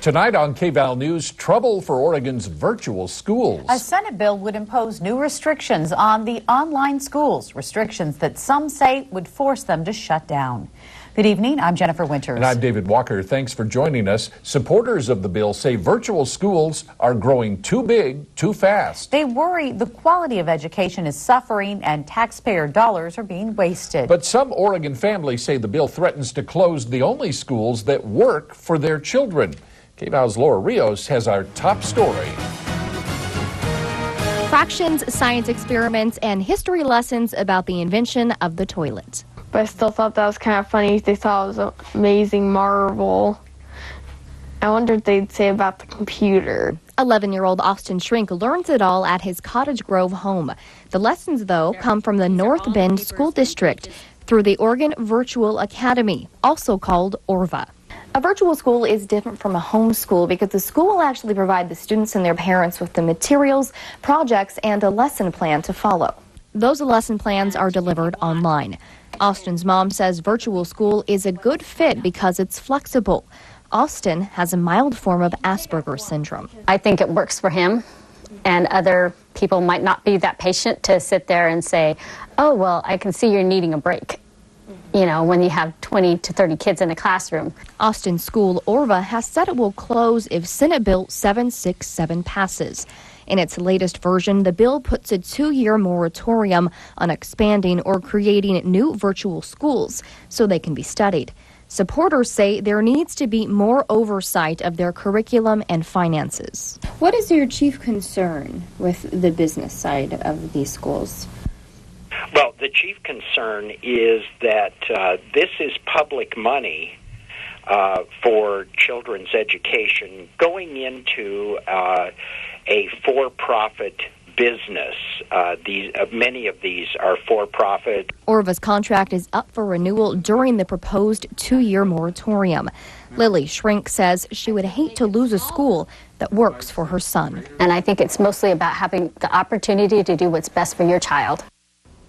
Tonight on KVAL News, trouble for Oregon's virtual schools. A Senate bill would impose new restrictions on the online schools, restrictions that some say would force them to shut down. Good evening, I'm Jennifer Winters. And I'm David Walker. Thanks for joining us. Supporters of the bill say virtual schools are growing too big, too fast. They worry the quality of education is suffering and taxpayer dollars are being wasted. But some Oregon families say the bill threatens to close the only schools that work for their children. KVAL's Laura Rios has our top story. Fractions, science experiments, and history lessons about the invention of the toilet. But I still thought that was kind of funny. They thought it was an amazing marvel. I wonder what they'd say about the computer. 11-year-old Austin Shrink learns it all at his Cottage Grove home. The lessons, though, come from the North Bend School District through the Oregon Virtual Academy, also called ORVA. A virtual school is different from a home school because the school will actually provide the students and their parents with the materials, projects, and a lesson plan to follow. Those lesson plans are delivered online. Austin's mom says virtual school is a good fit because it's flexible. Austin has a mild form of Asperger's syndrome. I think it works for him, and other people might not be that patient to sit there and say, oh, well, I can see you're needing a break. You know, when you have 20 to 30 kids in a classroom. Austin's school, ORVA, has said it will close if Senate Bill 767 passes. In its latest version, the bill puts a 2-year moratorium on expanding or creating new virtual schools so they can be studied. Supporters say there needs to be more oversight of their curriculum and finances. What is your chief concern with the business side of these schools? Well, the chief concern is that this is public money for children's education going into a for-profit business. Many of these are for-profit. ORVA's contract is up for renewal during the proposed 2-year moratorium. Lily Shrink says she would hate to lose a school that works for her son. And I think it's mostly about having the opportunity to do what's best for your child.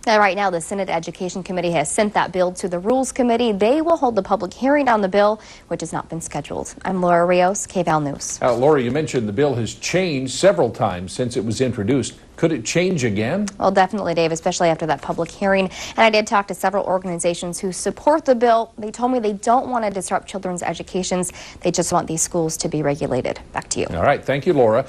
Right now, the Senate Education Committee has sent that bill to the Rules Committee. They will hold the public hearing on the bill, which has not been scheduled. I'm Laura Rios, KVAL News. Laura, you mentioned the bill has changed several times since it was introduced. Could it change again? Well, definitely, Dave, especially after that public hearing. And I did talk to several organizations who support the bill. They told me they don't want to disrupt children's educations. They just want these schools to be regulated. Back to you. All right. Thank you, Laura.